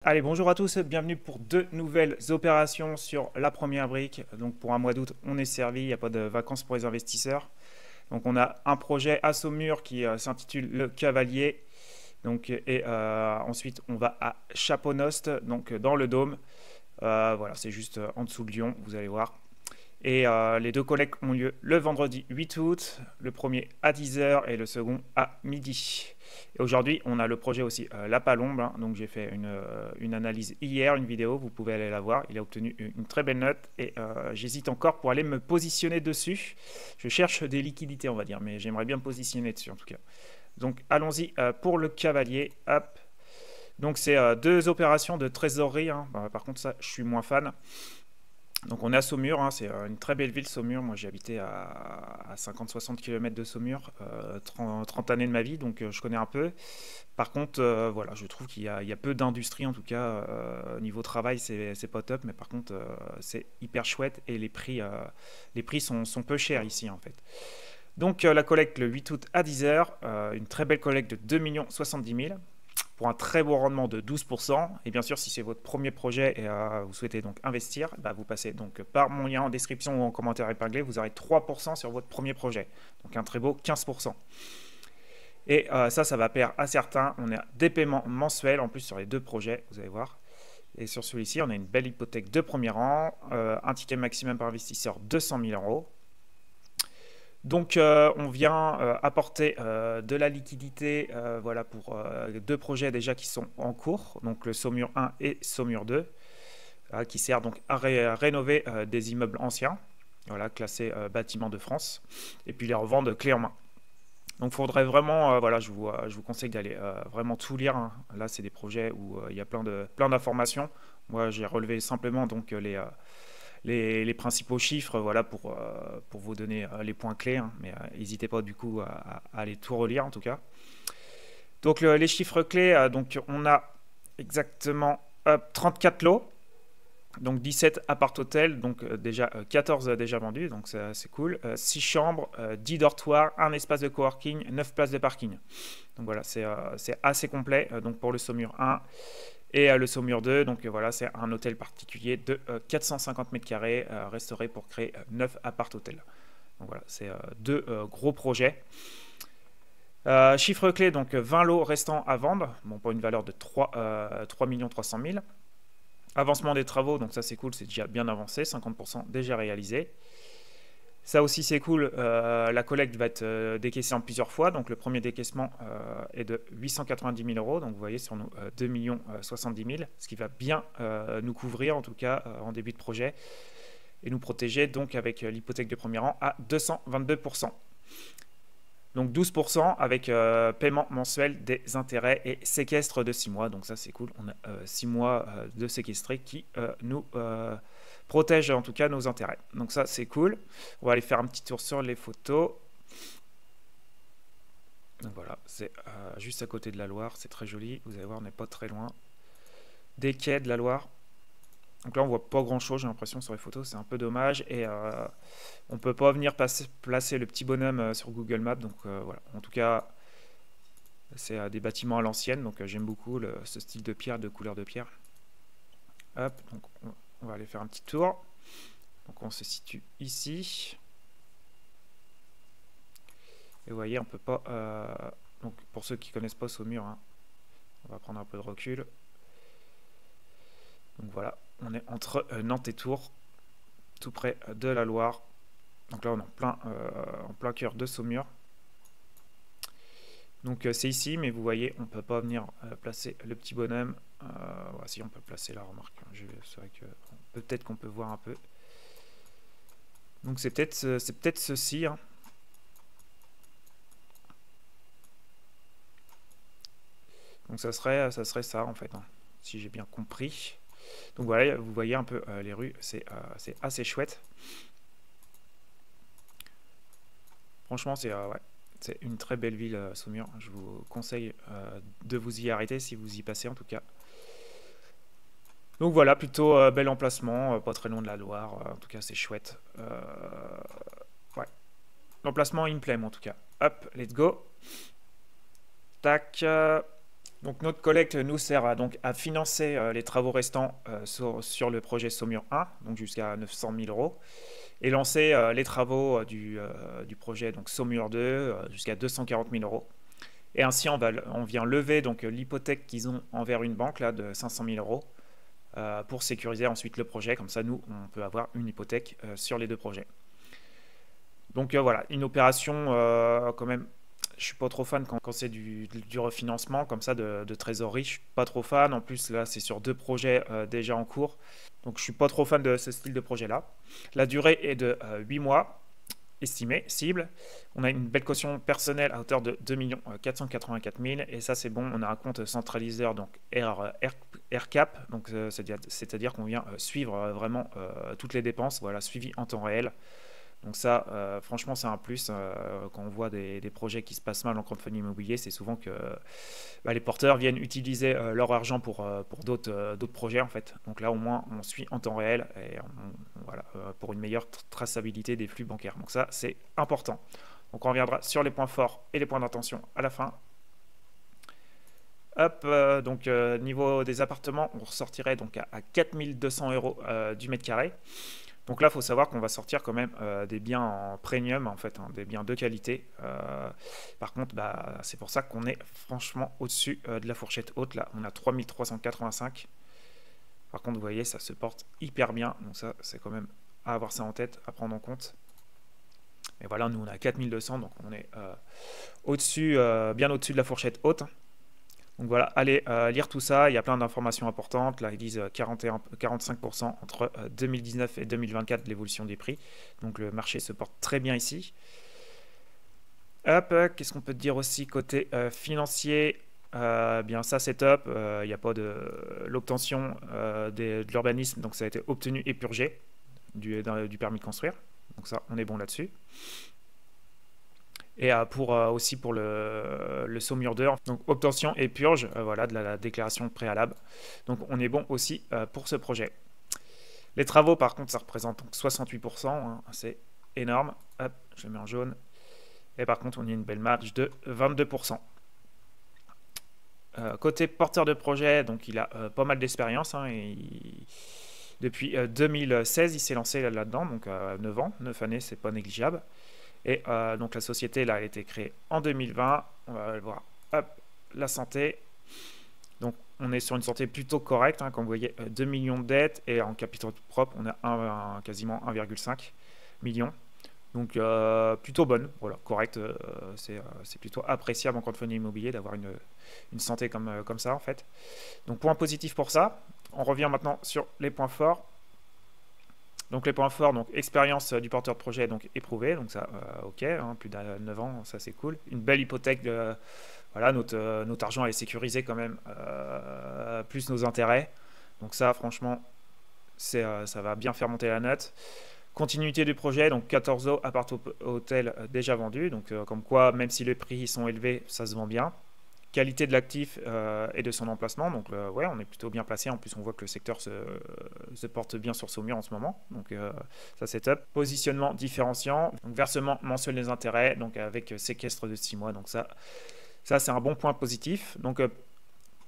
Allez, bonjour à tous, bienvenue pour deux nouvelles opérations sur la première brique. Donc pour un mois d'août, on est servi, il n'y a pas de vacances pour les investisseurs. Donc on a un projet à Saumur qui s'intitule Le Cavalier. Donc, ensuite, on va à Chaponost, donc dans le Dôme. Voilà, c'est juste en dessous de Lyon, vous allez voir. Et les deux collectes ont lieu le vendredi 8 août, le premier à 10 h et le second à midi. Et aujourd'hui, on a le projet aussi La Palombe, hein. Donc j'ai fait une analyse hier, une vidéo, vous pouvez aller la voir. Il a obtenu une très belle note et j'hésite encore pour aller me positionner dessus. Je cherche des liquidités, on va dire, mais j'aimerais bien me positionner dessus en tout cas. Donc allons-y pour le cavalier. Hop. Donc c'est deux opérations de trésorerie, hein. Par contre, ça, je suis moins fan. Donc on est à Saumur, hein, c'est une très belle ville Saumur, moi j'ai habité à 50-60 km de Saumur, 30 années de ma vie, donc je connais un peu. Par contre, voilà, je trouve qu'il y a peu d'industrie en tout cas, niveau travail c'est pas top, mais par contre c'est hyper chouette et les prix sont peu chers ici en fait. Donc la collecte le 8 août à 10 h, une très belle collecte de 2 70 000 pour un très beau rendement de 12%. Et bien sûr, si c'est votre premier projet et vous souhaitez donc investir, bah, vous passez donc par mon lien en description ou en commentaire épinglé, vous aurez 3% sur votre premier projet. Donc un très beau 15%. Et ça va plaire à certains. On a des paiements mensuels en plus sur les deux projets, vous allez voir. Et sur celui-ci, on a une belle hypothèque de premier rang, un ticket maximum par investisseur 200 000 euros. Donc on vient apporter de la liquidité voilà, pour deux projets déjà qui sont en cours, donc le Saumur 1 et Saumur 2, qui sert donc à rénover des immeubles anciens, voilà, classés bâtiments de France, et puis les revendre clé en main. Donc il faudrait vraiment, voilà, je vous conseille d'aller vraiment tout lire, hein. Là c'est des projets où il y a plein d'informations. Moi j'ai relevé simplement donc les principaux chiffres, voilà, pour vous donner les points clés, hein, mais n'hésitez pas du coup à aller tout relire en tout cas. Donc les chiffres clés, donc on a exactement 34 lots, donc 17 appart-hôtels, donc déjà 14 déjà vendus, donc c'est cool. 6 chambres, 10 dortoirs, un espace de coworking, 9 places de parking. Donc voilà, c'est assez complet donc pour le Saumur 1. Et le Saumur 2, donc voilà, c'est un hôtel particulier de 450 mètres carrés, restauré pour créer 9 appart-hôtels. Donc voilà, c'est deux gros projets. Chiffre clé, donc 20 lots restants à vendre, bon, pour une valeur de 3 300 000. Avancement des travaux, donc ça c'est cool, c'est déjà bien avancé, 50% déjà réalisé. Ça aussi c'est cool, la collecte va être décaissée en plusieurs fois. Donc le premier décaissement est de 890 000 euros. Donc vous voyez sur nos 2 70 000, ce qui va bien nous couvrir en tout cas en début de projet et nous protéger donc avec l'hypothèque de premier rang à 222%. Donc 12% avec paiement mensuel des intérêts et séquestre de 6 mois. Donc ça c'est cool, on a 6 mois de séquestré qui nous protège en tout cas nos intérêts. Donc ça c'est cool. On va aller faire un petit tour sur les photos. Donc voilà, c'est juste à côté de la Loire, c'est très joli. Vous allez voir, on n'est pas très loin des quais de la Loire. Donc là on voit pas grand chose, j'ai l'impression sur les photos, c'est un peu dommage. Et on peut pas venir placer le petit bonhomme sur Google Maps. Donc voilà, en tout cas c'est des bâtiments à l'ancienne. Donc j'aime beaucoup ce style de pierre, de couleur de pierre. Hop, donc on va aller faire un petit tour. Donc on se situe ici. Et vous voyez, on peut pas... donc pour ceux qui connaissent pas Saumur, hein, on va prendre un peu de recul. Donc voilà, on est entre Nantes et Tours, tout près de la Loire. Donc là on est en plein cœur de Saumur. Donc c'est ici, mais vous voyez, on peut pas venir placer le petit bonhomme. Voilà, si on peut placer la remarque, c'est vrai que peut-être qu'on peut voir un peu. Donc c'est peut-être ceci, hein. Donc ça serait ça en fait, hein, si j'ai bien compris. Donc voilà, vous voyez un peu les rues, c'est assez chouette. Franchement, ouais, c'est une très belle ville, Saumur. Je vous conseille de vous y arrêter si vous y passez en tout cas. Donc voilà, plutôt bel emplacement, pas très loin de la Loire. En tout cas, c'est chouette. Ouais, l'emplacement, il me plaît, moi, en tout cas. Hop, let's go. Tac. Donc notre collecte nous sert à financer les travaux restants sur le projet Saumur 1, donc jusqu'à 900 000 euros, et lancer les travaux du projet donc Saumur 2 jusqu'à 240 000 euros. Et ainsi, on vient lever donc l'hypothèque qu'ils ont envers une banque là, de 500 000 euros pour sécuriser ensuite le projet. Comme ça, nous, on peut avoir une hypothèque sur les deux projets. Donc voilà, une opération quand même. Je suis pas trop fan quand c'est du refinancement comme ça de trésorerie. Je suis pas trop fan. En plus, là, c'est sur deux projets déjà en cours. Donc, je suis pas trop fan de ce style de projet-là. La durée est de 8 mois, estimée, cible. On a une belle caution personnelle à hauteur de 2 484 000. Et ça, c'est bon. On a un compte centraliseur, donc RCAP. Donc, c'est-à-dire qu'on vient suivre vraiment toutes les dépenses. Voilà, suivi en temps réel. Donc ça, franchement, c'est un plus. Quand on voit des projets qui se passent mal en crowdfunding immobilier, c'est souvent que les porteurs viennent utiliser leur argent pour d'autres projets, en fait. Donc là, au moins, on suit en temps réel et voilà, pour une meilleure traçabilité des flux bancaires. Donc ça, c'est important. Donc on reviendra sur les points forts et les points d'intention à la fin. Hop, donc niveau des appartements, on ressortirait donc à 4 200 euros du mètre carré. Donc là, il faut savoir qu'on va sortir quand même des biens en premium, en fait, des biens de qualité. Par contre, c'est pour ça qu'on est franchement au-dessus de la fourchette haute. Là, on a 3 385. Par contre, vous voyez, ça se porte hyper bien. Donc ça, c'est quand même à avoir ça en tête, à prendre en compte. Et voilà, nous, on a 4200, donc on est au-dessus, bien au-dessus de la fourchette haute. Donc voilà, allez lire tout ça, il y a plein d'informations importantes. Là, ils disent 45% entre 2019 et 2024 de l'évolution des prix. Donc le marché se porte très bien ici. Hop, qu'est-ce qu'on peut dire aussi côté financier? Bien ça c'est top, il n'y a pas de l'obtention de l'urbanisme, donc ça a été obtenu et purgé du permis de construire. Donc ça, on est bon là-dessus. Et aussi pour le Saumur 2, donc obtention et purge voilà, de la déclaration préalable. Donc on est bon aussi pour ce projet. Les travaux par contre ça représente donc 68%, hein, c'est énorme. Hop, je le mets en jaune. Et par contre on y a une belle marge de 22%. Côté porteur de projet, donc il a pas mal d'expérience. Hein, depuis 2016 il s'est lancé là-dedans, donc 9 ans, 9 années, c'est pas négligeable. Et donc la société là, elle a été créée en 2020. On va voir. Hop, la santé. Donc on est sur une santé plutôt correcte. Hein, comme vous voyez, 2 millions de dettes et en capitaux propres, on a quasiment 1,5 million. Donc plutôt bonne, voilà, correcte. C'est plutôt appréciable en crowdfunding immobilier d'avoir une santé comme ça en fait. Donc point positif pour ça. On revient maintenant sur les points forts. Donc les points forts, donc expérience du porteur de projet donc éprouvé, donc ça ok, hein, plus de 9 ans, ça c'est cool. Une belle hypothèque, voilà, notre argent est sécurisé quand même, plus nos intérêts. Donc ça franchement, ça va bien faire monter la note. Continuité du projet, donc 14 appart-hôtels déjà vendus, donc comme quoi même si les prix sont élevés, ça se vend bien. Qualité de l'actif et de son emplacement, donc ouais, on est plutôt bien placé. En plus, on voit que le secteur se porte bien sur Saumur en ce moment, donc ça c'est top. Positionnement différenciant, donc versement mensuel des intérêts, donc avec séquestre de 6 mois, donc ça c'est un bon point positif. Donc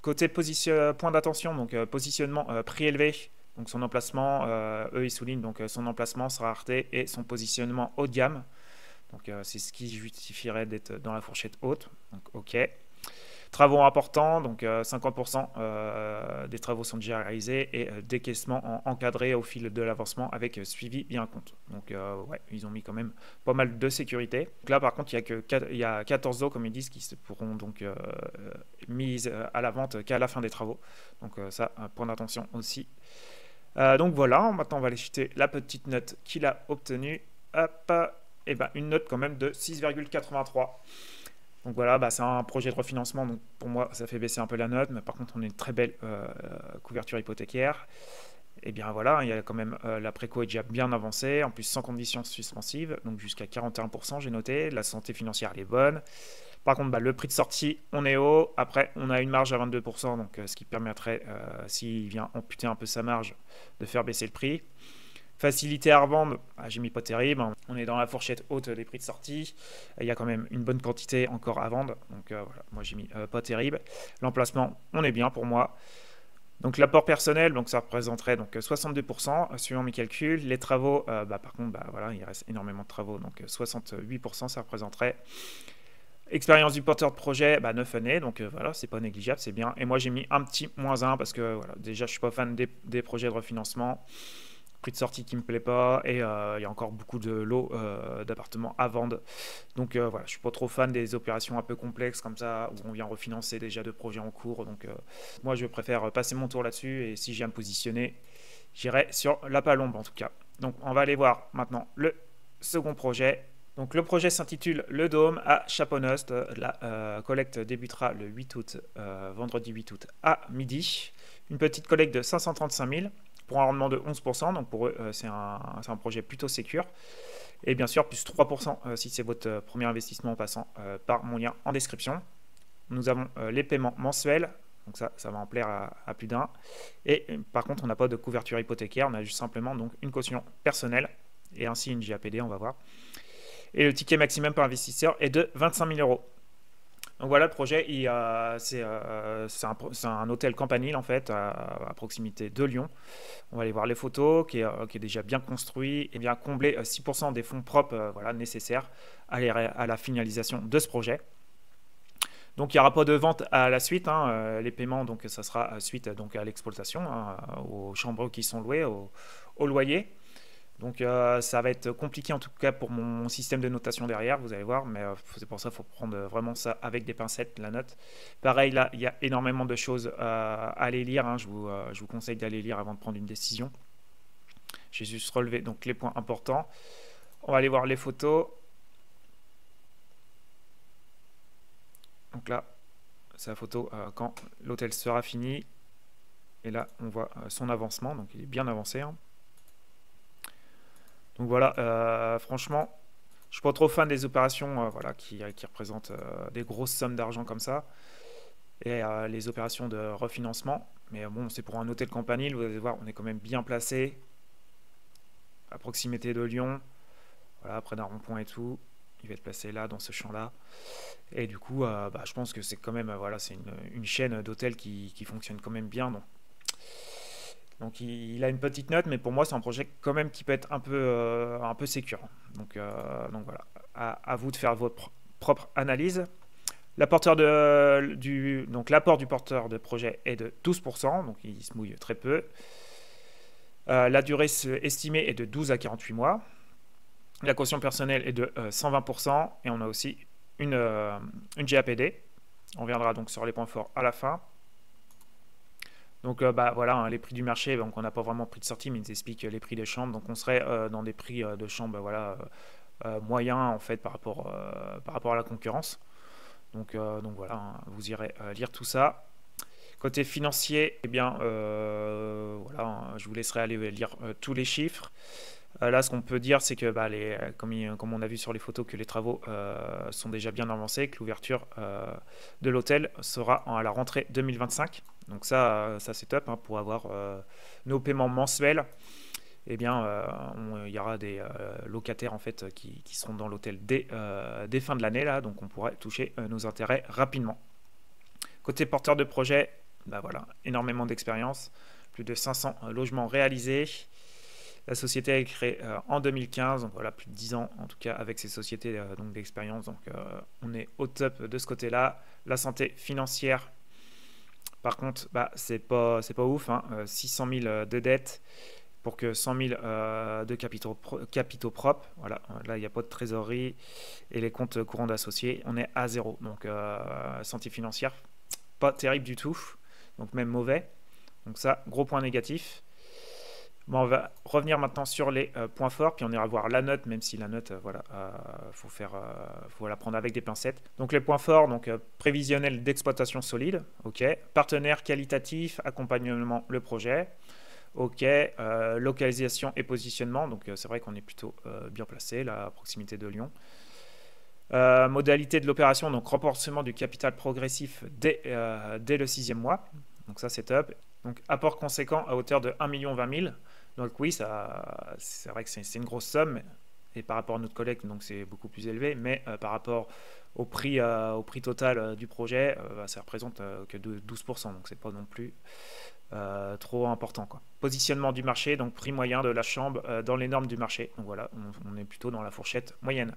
côté point d'attention, donc positionnement prix élevé, donc son emplacement, eux ils soulignent donc son emplacement, sa rareté et son positionnement haut de gamme. Donc c'est ce qui justifierait d'être dans la fourchette haute, donc ok. Travaux importants, donc 50% des travaux sont déjà réalisés et décaissement encadré au fil de l'avancement avec suivi bien compte. Donc ouais, ils ont mis quand même pas mal de sécurité. Donc là par contre il y a 14 lots comme ils disent qui se pourront donc mises à la vente qu'à la fin des travaux. Donc ça, un point d'attention aussi. Donc voilà, maintenant on va aller jeter la petite note qu'il a obtenue. Hop, et ben une note quand même de 6,83. Donc voilà, c'est un projet de refinancement, donc pour moi ça fait baisser un peu la note, mais par contre on a une très belle couverture hypothécaire. Et bien voilà, il y a quand même la préco est déjà bien avancée, en plus sans conditions suspensives, donc jusqu'à 41% j'ai noté, la santé financière elle est bonne. Par contre le prix de sortie on est haut, après on a une marge à 22%, donc ce qui permettrait, s'il vient amputer un peu sa marge, de faire baisser le prix. Facilité à revendre, j'ai mis pas terrible, hein. On est dans la fourchette haute des prix de sortie. Il y a quand même une bonne quantité encore à vendre. Donc voilà, moi j'ai mis pas terrible. L'emplacement, on est bien pour moi. Donc l'apport personnel, donc ça représenterait donc 62% suivant mes calculs. Les travaux, par contre, voilà, il reste énormément de travaux, donc 68% ça représenterait. Expérience du porteur de projet, 9 années, donc voilà, c'est pas négligeable, c'est bien. Et moi j'ai mis un petit -1 parce que voilà, déjà je suis pas fan des projets de refinancement. Prix de sortie qui me plaît pas et il y a encore beaucoup de lots d'appartements à vendre. Donc voilà, je suis pas trop fan des opérations un peu complexes comme ça où on vient refinancer déjà deux projets en cours. Donc moi je préfère passer mon tour là-dessus et si j'ai à me positionner, j'irai sur la Palombe en tout cas. Donc on va aller voir maintenant le second projet. Donc le projet s'intitule Le Dôme à Chaponnost. La collecte débutera le 8 août, vendredi 8 août à midi. Une petite collecte de 535 000. Pour un rendement de 11%, donc pour eux, c'est un projet plutôt sécure. Et bien sûr, plus 3% si c'est votre premier investissement en passant par mon lien en description. Nous avons les paiements mensuels, donc ça va en plaire à plus d'un. Et par contre, on n'a pas de couverture hypothécaire, on a juste simplement donc, une caution personnelle et ainsi une GAPD, on va voir. Et le ticket maximum par investisseur est de 25 000 euros. Donc voilà, le projet, c'est un hôtel campanile en fait, à proximité de Lyon. On va aller voir les photos, qui est déjà bien construit et bien comblé 6% des fonds propres voilà, nécessaires à la finalisation de ce projet. Donc il n'y aura pas de vente à la suite, hein, les paiements, donc ça sera suite donc, à l'exploitation, hein, aux chambres qui sont louées, au loyer. Donc ça va être compliqué en tout cas pour mon système de notation derrière, vous allez voir, mais c'est pour ça qu'il faut prendre vraiment ça avec des pincettes, la note. Pareil, là, il y a énormément de choses à aller lire, hein, je vous conseille d'aller lire avant de prendre une décision. J'ai juste relevé donc, les points importants. On va aller voir les photos. Donc là, c'est la photo quand l'hôtel sera fini. Et là, on voit son avancement, donc il est bien avancé, hein. Donc voilà, franchement, je suis pas trop fan des opérations voilà, qui représentent des grosses sommes d'argent comme ça. Et les opérations de refinancement. Mais bon, c'est pour un hôtel campanile, vous allez voir, on est quand même bien placé. À proximité de Lyon. Voilà, près d'un rond-point et tout. Il va être placé là, dans ce champ-là. Et du coup, je pense que c'est quand même, voilà, c'est une chaîne d'hôtels qui fonctionne quand même bien. Donc il a une petite note, mais pour moi c'est un projet quand même qui peut être un peu sécure. Donc voilà, à vous de faire votre propre analyse. L'apport du porteur de projet est de 12%, donc il se mouille très peu. La durée estimée est de 12 à 48 mois. La caution personnelle est de 120% et on a aussi une GAPD. On reviendra donc sur les points forts à la fin. Donc voilà, hein, les prix du marché, donc on n'a pas vraiment prix de sortie, mais ils expliquent les prix des chambres. Donc on serait dans des prix de chambres voilà, moyens en fait par rapport à la concurrence. Donc voilà, hein, vous irez lire tout ça. Côté financier, eh bien voilà, hein, je vous laisserai aller lire tous les chiffres. Là, ce qu'on peut dire, c'est que comme on a vu sur les photos, que les travaux sont déjà bien avancés, que l'ouverture de l'hôtel sera à la rentrée 2025. Donc ça c'est top, hein, pour avoir nos paiements mensuels. Eh bien, il y aura des locataires en fait qui seront dans l'hôtel dès fin de l'année là, donc on pourrait toucher nos intérêts rapidement. Côté porteur de projet, voilà, énormément d'expérience, plus de 500 logements réalisés. La société a été créée en 2015, donc voilà, plus de 10 ans en tout cas avec ces sociétés donc d'expérience. Donc on est au top de ce côté-là. La santé financière, par contre, c'est pas ouf, hein. 600 000 de dettes pour que 100 000 de capitaux propres. Voilà, là il n'y a pas de trésorerie et les comptes courants d'associés, on est à zéro. Donc santé financière, pas terrible du tout, donc même mauvais. Donc ça, gros point négatif. Bon, on va revenir maintenant sur les points forts, puis on ira voir la note, même si la note, voilà, faut la prendre avec des pincettes. Donc les points forts, donc prévisionnel d'exploitation solide, ok. Partenaire qualitatif, accompagnement le projet, ok. Localisation et positionnement, donc c'est vrai qu'on est plutôt bien placé, là, à proximité de Lyon. Modalité de l'opération, donc renforcement du capital progressif dès le 6e mois. Donc ça c'est top. Donc apport conséquent à hauteur de 1 20 000 000. Donc oui, c'est vrai que c'est une grosse somme. Et par rapport à notre collecte, donc c'est beaucoup plus élevé. Mais par rapport au prix total du projet, ça représente que de 12%. Donc c'est pas non plus trop important, quoi. Positionnement du marché, donc prix moyen de la chambre dans les normes du marché. Donc voilà, on est plutôt dans la fourchette moyenne.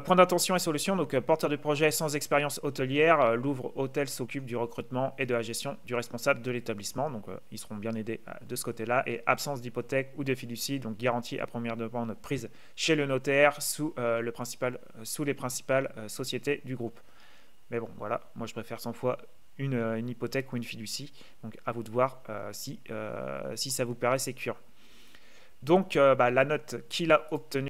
Point d'attention et solution, donc porteur de projet sans expérience hôtelière, Louvre Hôtel s'occupe du recrutement et de la gestion du responsable de l'établissement, donc ils seront bien aidés de ce côté-là, et absence d'hypothèque ou de fiducie, donc garantie à première demande prise chez le notaire sous les principales sociétés du groupe. Mais bon, voilà, moi je préfère 100 fois une hypothèque ou une fiducie, donc à vous de voir si ça vous paraît sécure. Donc la note qu'il a obtenue,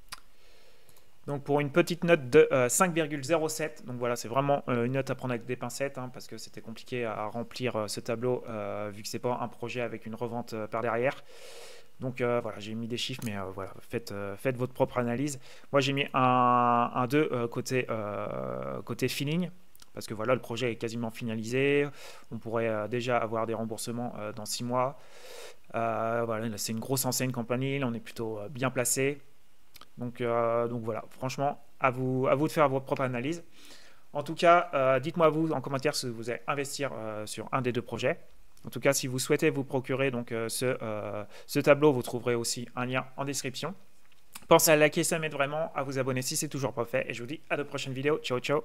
donc pour une petite note de 5,07, donc voilà, c'est vraiment une note à prendre avec des pincettes, hein, parce que c'était compliqué à remplir ce tableau, vu que c'est pas un projet avec une revente par derrière. Donc voilà, j'ai mis des chiffres, mais voilà, faites votre propre analyse. Moi j'ai mis un 2 côté feeling, parce que voilà, le projet est quasiment finalisé, on pourrait déjà avoir des remboursements dans 6 mois. Voilà, c'est une grosse enseigne compagnie, là on est plutôt bien placé. Donc voilà, franchement, à vous de faire votre propre analyse. En tout cas, dites-moi vous en commentaire si vous allez investir sur un des deux projets. En tout cas, si vous souhaitez vous procurer donc, ce tableau, vous trouverez aussi un lien en description. Pensez à liker, ça m'aide vraiment, à vous abonner si c'est toujours pas fait. Et je vous dis à de prochaines vidéos. Ciao, ciao.